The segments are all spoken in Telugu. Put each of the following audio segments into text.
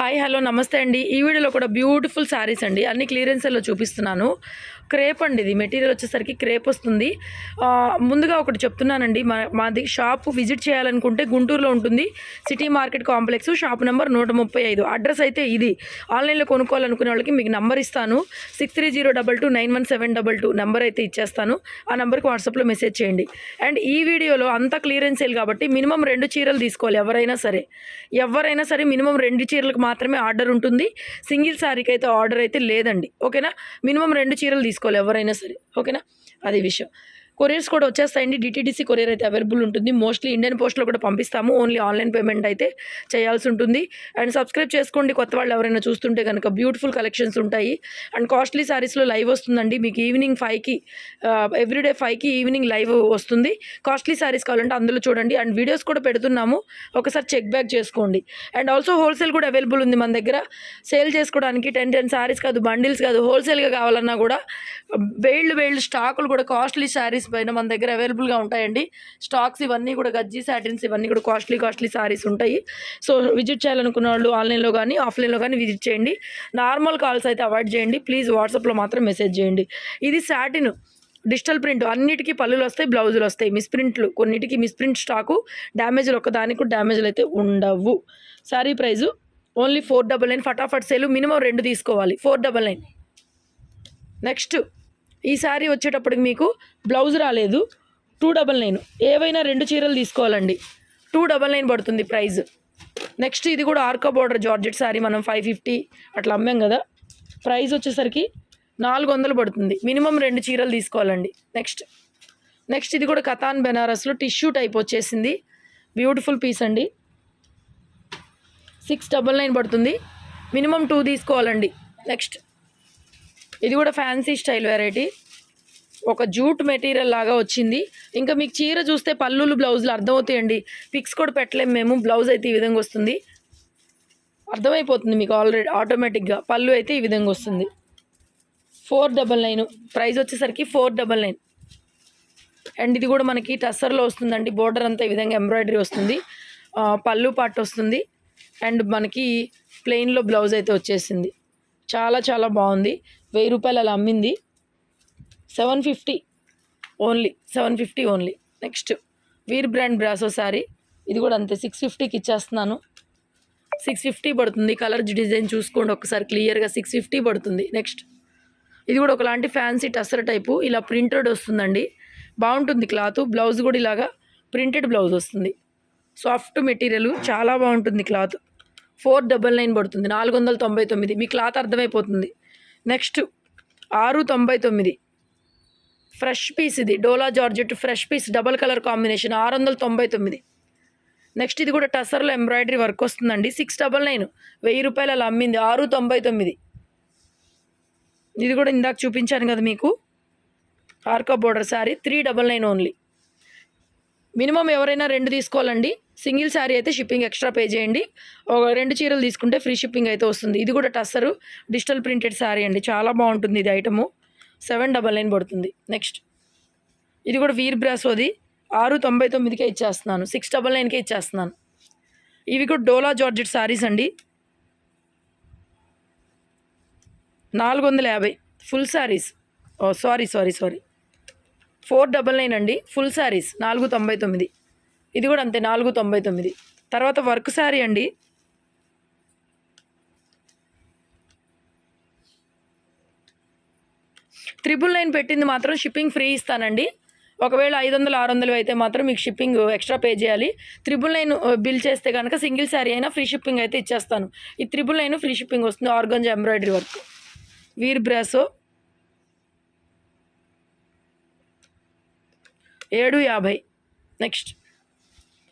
హాయ్ హలో నమస్తే అండి. ఈ వీడియోలో కూడా బ్యూటిఫుల్ శారీస్ అండి, అన్ని క్లియరెన్స్లో చూపిస్తున్నాను. క్రేప్ అండి, ఇది మెటీరియల్ వచ్చేసరికి క్రేప్ వస్తుంది. ముందుగా ఒకటి చెప్తున్నానండి, మాది షాప్ విజిట్ చేయాలనుకుంటే గుంటూరులో ఉంటుంది, city market complex, shop number 135. Address అయితే ఇది. ఆన్లైన్లో కొనుక్కోవాలనుకునే వాళ్ళకి మీకు నెంబర్ ఇస్తాను, 6302291722 నెంబర్ అయితే ఇచ్చేస్తాను. ఆ నెంబర్కి వాట్సాప్లో మెసేజ్ చేయండి. అండ్ ఈ వీడియోలో అంతా క్లియరెన్స్ సేల్ కాబట్టి మినిమం 2 చీరలు తీసుకోవాలి. ఎవరైనా సరే మినిమం 2 చీరలకు మాత్రమే ఆర్డర్ ఉంటుంది. సింగిల్ శారీకి అయితే ఆర్డర్ అయితే లేదండి, ఓకేనా. మినిమం 2 చీరలు తీసుకోవాలి ఎవరైనా సరే, ఓకేనా. అది విషయం. కొరియర్స్ కూడా వచ్చేస్తాయండి. డిటీడీసీ కొరియర్ అయితే అవైలబుల్ ఉంటుంది. మోస్ట్లీ ఇండియన్ పోస్ట్లో కూడా పంపిస్తాము. ఓన్లీ ఆన్లైన్ పేమెంట్ అయితే చేయాల్సి ఉంటుంది. అండ్ సబ్స్క్రైబ్ చేసుకోండి కొత్త వాళ్ళు ఎవరైనా చూస్తుంటే కనుక. బ్యూటిఫుల్ కలెక్షన్స్ ఉంటాయి. అండ్ కాస్ట్లీ శారీస్లో లైవ్ వస్తుందండి మీకు ఈవినింగ్ 5కి, ఎవ్రీడే 5కి ఈవినింగ్ లైవ్ వస్తుంది. కాస్ట్లీ శారీస్ కావాలంటే అందులో చూడండి. అండ్ వీడియోస్ కూడా పెడుతున్నాము, ఒకసారి చెక్ బ్యాక్ చేసుకోండి. అండ్ ఆల్సో హోల్సేల్ కూడా అవైలబుల్ ఉంది మన దగ్గర. సేల్ చేసుకోవడానికి 10 శారీస్ కాదు, బండిల్స్ కాదు, హోల్సేల్గా కావాలన్నా కూడా వేళ్ళు స్టాకులు కూడా కాస్ట్లీ శారీస్ పైన మన దగ్గర అవైలబుల్గా ఉంటాయండి. స్టాక్స్ ఇవన్నీ కూడా గజ్జీ సాటిన్స్ ఇవన్నీ కూడా కాస్ట్లీ శారీస్ ఉంటాయి. సో విజిట్ చేయాలనుకున్న వాళ్ళు ఆన్లైన్లో కానీ ఆఫ్లైన్లో కానీ విజిట్ చేయండి. నార్మల్ కాల్స్ అయితే అవాయిడ్ చేయండి ప్లీజ్. వాట్సాప్లో మాత్రం మెసేజ్ చేయండి. ఇది సాటిన్ డిజిటల్ ప్రింట్, అన్నిటికీ పళ్ళులు వస్తాయి, బ్లౌజులు వస్తాయి. మిస్ప్రింట్లు కొన్నిటికి మిస్ప్రింట్ స్టాకు, డ్యామేజ్లు ఒక్కదానికి డ్యామేజ్లు అయితే ఉండవు. Sari price only 499. ఫటాఫట్ సేలు, మినిమం 2 తీసుకోవాలి. 499. నెక్స్ట్ ఈ శారీ వచ్చేటప్పటికి మీకు బ్లౌజ్ రాలేదు, 299. ఏవైనా 2 చీరలు తీసుకోవాలండి, 299 పడుతుంది ప్రైజ్. నెక్స్ట్ ఇది కూడా ఆర్కా బోర్డర్ జార్జెట్ శారీ, మనం 550 అట్లా అమ్మాం కదా. ప్రైస్ వచ్చేసరికి 400 పడుతుంది. మినిమం 2 చీరలు తీసుకోవాలండి. నెక్స్ట్ ఇది కూడా కతాన్ బెనారస్లో టిష్యూ టైప్ వచ్చేసింది. బ్యూటిఫుల్ పీస్ అండి, 699 పడుతుంది. మినిమం 2 తీసుకోవాలండి. నెక్స్ట్ ఇది కూడా ఫ్యాన్సీ స్టైల్ వెరైటీ, ఒక జూట్ మెటీరియల్ లాగా వచ్చింది. ఇంకా మీకు చీర చూస్తే పళ్ళులు బ్లౌజులు అర్థమవుతాయండి. పిక్స్ కూడా పెట్టలేము మేము. బ్లౌజ్ అయితే ఈ విధంగా వస్తుంది, అర్థమైపోతుంది మీకు ఆల్రెడీ ఆటోమేటిక్గా. పళ్ళు అయితే ఈ విధంగా వస్తుంది. 499 ప్రైస్ వచ్చేసరికి 499. అండ్ ఇది కూడా మనకి టస్సర్లో వస్తుందండి. బోర్డర్ అంతా ఈ విధంగా ఎంబ్రాయిడరీ వస్తుంది, పళ్ళు పార్ట్ వస్తుంది. అండ్ మనకి ప్లెయిన్లో బ్లౌజ్ అయితే వచ్చేసింది. చాలా బాగుంది. 1000 రూపాయలు అలా అమ్మింది. 750 ఓన్లీ, 750 ఓన్లీ. నెక్స్ట్ వీర్ బ్రాండ్ బ్రాసో శారీ, ఇది కూడా అంతే, 650కి ఇచ్చేస్తున్నాను. 650 పడుతుంది. కలర్ డిజైన్ చూసుకోండి ఒకసారి క్లియర్గా, 650 పడుతుంది. నెక్స్ట్ ఇది కూడా ఒకలాంటి ఫ్యాన్సీ టస్సర్ టైపు, ఇలా ప్రింటెడ్ వస్తుందండి. బాగుంటుంది క్లాత్. బ్లౌజ్ కూడా ఇలాగా ప్రింటెడ్ బ్లౌజ్ వస్తుంది. సాఫ్ట్ మెటీరియల్, చాలా బాగుంటుంది క్లాత్. 499 పడుతుంది, 499. మీ క్లాత్ అర్థమైపోతుంది. నెక్స్ట్ 699 ఫ్రెష్ పీస్, ఇది dola georgette fresh piece, double colour combination, 699. Next ఇది కూడా టసర్లో ఎంబ్రాయిడరీ వర్క్ వస్తుందండి. 699, 1000 రూపాయలు అలా అమ్మింది. 699. ఇది కూడా ఇందాక చూపించాను కదా మీకు, ఆర్కా బోర్డర్ శారీ, 399 ఓన్లీ. మినిమం ఎవరైనా 2 తీసుకోవాలండి. సింగిల్ శారీ అయితే షిప్పింగ్ ఎక్స్ట్రా పే చేయండి. 2 చీరలు తీసుకుంటే ఫ్రీ షిప్పింగ్ అయితే వస్తుంది. ఇది కూడా టస్సరు డిజిటల్ ప్రింటెడ్ శారీ అండి, చాలా బాగుంటుంది ఇది ఐటము. 799 పడుతుంది. నెక్స్ట్ ఇది కూడా వీర్ బ్రాసోది, 699కే ఇచ్చేస్తున్నాను, 699కే ఇచ్చేస్తున్నాను. ఇవి కూడా డోలా జార్జెట్ శారీస్ అండి, 450 ఫుల్ శారీస్. సారీ 499 అండి ఫుల్ శారీస్, 499. ఇది కూడా అంతే, 499. తర్వాత వర్క్ శారీ అండి, $999 పెట్టింది మాత్రం షిప్పింగ్ ఫ్రీ ఇస్తానండి. ఒకవేళ 500, 600 అయితే మాత్రం మీకు షిప్పింగ్ ఎక్స్ట్రా పే చేయాలి. 999 బిల్ చేస్తే కనుక సింగిల్ శారీ అయినా ఫ్రీ షిప్పింగ్ అయితే ఇచ్చేస్తాను. ఈ 999 ఫ్రీ షిప్పింగ్ వస్తుంది. ఆర్గంజా ఎంబ్రాయిడరీ వర్క్, వీర్ బ్రాసో, 750. నెక్స్ట్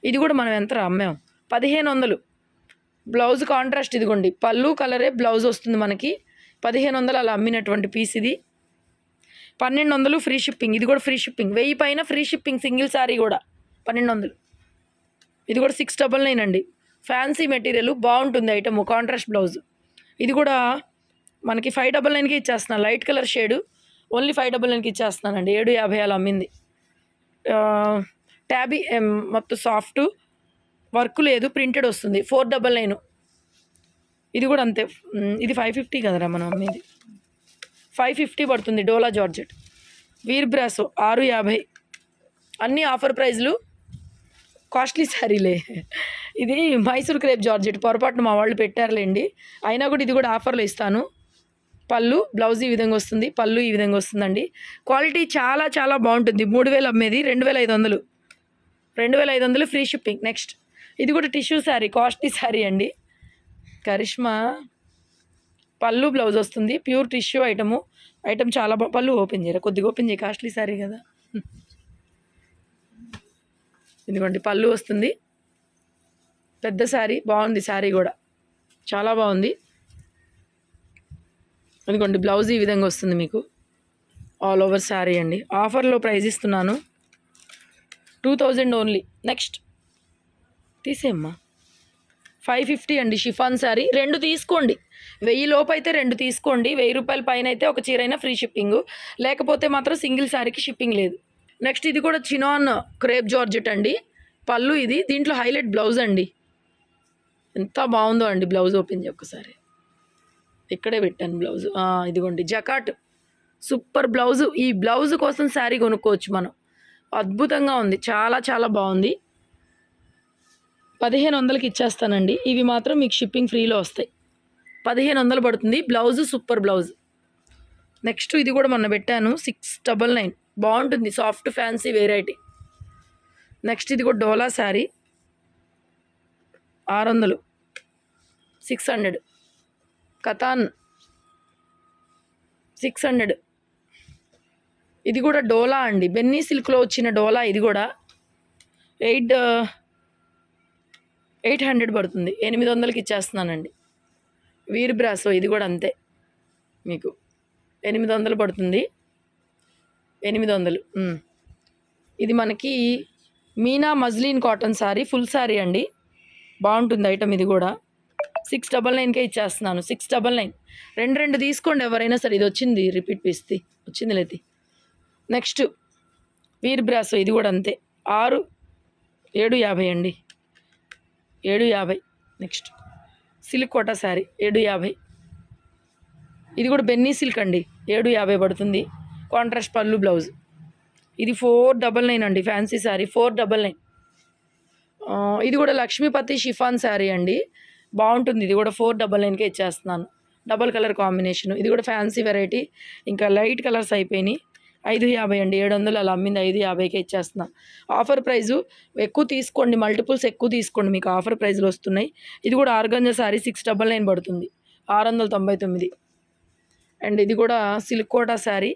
ఇది కూడా మనం ఎంత అమ్మాం, 1500. బ్లౌజ్ కాంట్రాస్ట్ ఇదిగోండి, పళ్ళు కలరే బ్లౌజ్ వస్తుంది మనకి. 1500 అలా అమ్మినటువంటి పీస్ ఇది. 1200 ఫ్రీ షిప్పింగ్, ఇది కూడా ఫ్రీ షిప్పింగ్. 1000 పైన ఫ్రీ షిప్పింగ్, సింగిల్ శారీ కూడా 1200. ఇది కూడా 699 అండి. ఫ్యాన్సీ మెటీరియల్, బాగుంటుంది ఐటమ్, కాంట్రాస్ట్ బ్లౌజ్. ఇది కూడా మనకి 599కి ఇచ్చేస్తున్నాను. లైట్ కలర్ షేడు, ఓన్లీ 599కి ఇచ్చేస్తున్నానండి. 750 అలా అమ్మింది. ట్యాబీ మొత్తం సాఫ్ట్ వర్క్ లేదు, ప్రింటెడ్ వస్తుంది. 499. ఇది కూడా అంతే. ఇది 550 కదరా మనం అమ్మేది. 550 పడుతుంది డోలా జార్జెట్. వీర్ బ్రాసో 650. అన్నీ ఆఫర్ ప్రైజ్లు, కాస్ట్లీ శారీలే. ఇది మైసూర్ క్రేప్ జార్జెట్ పొరపాటున మా వాళ్ళు పెట్టారులేండి, అయినా కూడా ఇది కూడా ఆఫర్లో ఇస్తాను. పళ్ళు బ్లౌజ్ ఈ విధంగా వస్తుంది, పళ్ళు ఈ విధంగా వస్తుందండి. క్వాలిటీ చాలా చాలా బాగుంటుంది. 3000 అమ్మేది 2500. 2500 ఫ్రీ షిప్పింగ్. నెక్స్ట్ ఇది కూడా టిష్యూ శారీ, కాస్ట్లీ శారీ అండి. కరిష్మా పళ్ళు బ్లౌజ్ వస్తుంది, ప్యూర్ టిష్యూ ఐటమ్ చాలా పళ్ళు ఓపెన్ చేయరా, కొద్దిగా ఓపెన్ చేయి, కాస్ట్లీ శారీ కదా. ఇదిగోండి పళ్ళు వస్తుంది, పెద్ద శారీ, బాగుంది శారీ కూడా చాలా బాగుంది. ఇదిగోండి బ్లౌజ్ ఈ విధంగా వస్తుంది మీకు, ఆల్ ఓవర్ శారీ అండి. ఆఫర్లో ప్రైస్ ఇస్తున్నాను 2000 ఓన్లీ. నెక్స్ట్ తీసేమ్మా 550 అండి షిఫాన్ శారీ. 2 తీసుకోండి, 1000 లోపు అయితే 2 తీసుకోండి. 1000 రూపాయల పైన అయితే ఒక చీర అయినా ఫ్రీ షిప్పింగ్, లేకపోతే మాత్రం సింగిల్ శారీకి షిప్పింగ్ లేదు. నెక్స్ట్ ఇది కూడా చినాన్ క్రేప్ జార్జెట్ అండి. పళ్ళు ఇది, దీంట్లో హైలైట్ బ్లౌజ్ అండి. ఎంత బాగుందో అండి బ్లౌజ్, ఓపెన్ చేయ ఒక్కసారి. ఇక్కడే పెట్టాను బ్లౌజ్. ఇదిగోండి జకాట్, సూపర్ బ్లౌజు. ఈ బ్లౌజ్ కోసం శారీ కొనుక్కోవచ్చు మనం, అద్భుతంగా ఉంది, చాలా చాలా బాగుంది. 1500కి ఇచ్చేస్తానండి. ఇవి మాత్రం మీకు షిప్పింగ్ ఫ్రీలో వస్తాయి. 1500 పడుతుంది బ్లౌజు, సూపర్ బ్లౌజ్. నెక్స్ట్ ఇది కూడా మొన్న పెట్టాను 699, బాగుంటుంది, సాఫ్ట్ ఫ్యాన్సీ వెరైటీ. నెక్స్ట్ ఇది కూడా డోలా శారీ 600, 600. కతాన్ 600. ఇది కూడా డోలా అండి, బెన్నీ సిల్క్లో వచ్చిన డోలా. ఇది కూడా 800 పడుతుంది, 800కి ఇచ్చేస్తున్నానండి. వీర్ బ్రాసో ఇది కూడా అంతే, మీకు 800 పడుతుంది, 800. ఇది మనకి Meena muslin cotton sari, full sari అండి, బాగుంటుంది ఐటమ్. ఇది కూడా 699కే ఇచ్చేస్తున్నాను, 699. 2 తీసుకోండి ఎవరైనా సరే. ఇది వచ్చింది రిపీట్ పీస్, వచ్చింది లేతి. నెక్స్ట్ వీర్ బ్రాసో ఇది కూడా అంతే, 750 అండి, 750. Next silk Kota sari 750. ఇది కూడా బెన్నీ సిల్క్ అండి, 750 పడుతుంది, కాంట్రాస్ట్ పళ్ళు బ్లౌజ్. ఇది 499 అండి, ఫ్యాన్సీ శారీ 499. ఇది కూడా లక్ష్మీపతి షిఫాన్ శారీ అండి, బాగుంటుంది. ఇది కూడా 499కే ఇచ్చేస్తున్నాను, డబల్ కలర్ కాంబినేషన్. ఇది కూడా ఫ్యాన్సీ వెరైటీ, ఇంకా లైట్ కలర్స్ అయిపోయినాయి. 550 అండి, 700 అలా అమ్మింది, 550కే ఇచ్చేస్తున్నాం. ఆఫర్ ప్రైజు ఎక్కువ తీసుకోండి, మల్టిపుల్స్ ఎక్కువ తీసుకోండి, మీకు ఆఫర్ ప్రైజులు వస్తున్నాయి. ఇది కూడా ఆర్గంజా శారీ 699 పడుతుంది, 699. అండ్ ఇది కూడా సిల్క్ కోటా శారీ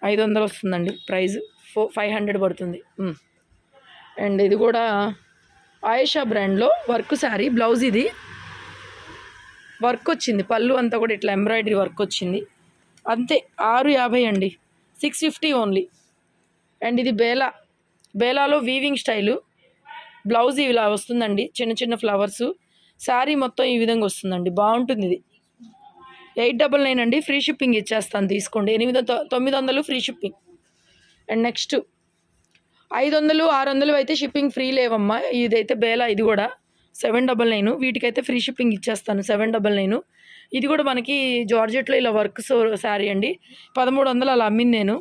500 వస్తుందండి, ప్రైజ్ 500 పడుతుంది. అండ్ ఇది కూడా ఆయేషా బ్రాండ్లో వర్క్ శారీ, బ్లౌజ్ ఇది వర్క్ వచ్చింది, పళ్ళు అంతా కూడా ఇట్లా ఎంబ్రాయిడరీ వర్క్ వచ్చింది, అంతే 650 అండి, 650 ఓన్లీ. అండ్ ఇది బేలాలో వీవింగ్ స్టైలు, బ్లౌజ్ ఇలా వస్తుందండి, చిన్న చిన్న ఫ్లవర్సు, శారీ మొత్తం ఈ విధంగా వస్తుందండి, బాగుంటుంది. ఇది 899 అండి, ఫ్రీ షిప్పింగ్ ఇచ్చేస్తాను, తీసుకోండి. 900 ఫ్రీ షిప్పింగ్. అండ్ నెక్స్ట్ 500, 600 అయితే షిప్పింగ్ ఫ్రీ లేవమ్మా. ఇదైతే బేలా, ఇది కూడా 799, వీటికైతే ఫ్రీ షిప్పింగ్ ఇచ్చేస్తాను 799. ఇది కూడా మనకి జార్జెట్లో ఇలా వర్క్ శారీ అండి, 1300 అలా అమ్మింది నేను.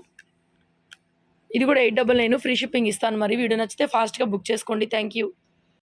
ఇది కూడా 899 ఫ్రీ షిప్పింగ్ ఇస్తాను. మరి వీడియో నచ్చితే ఫాస్ట్గా బుక్ చేసుకోండి. Thank you.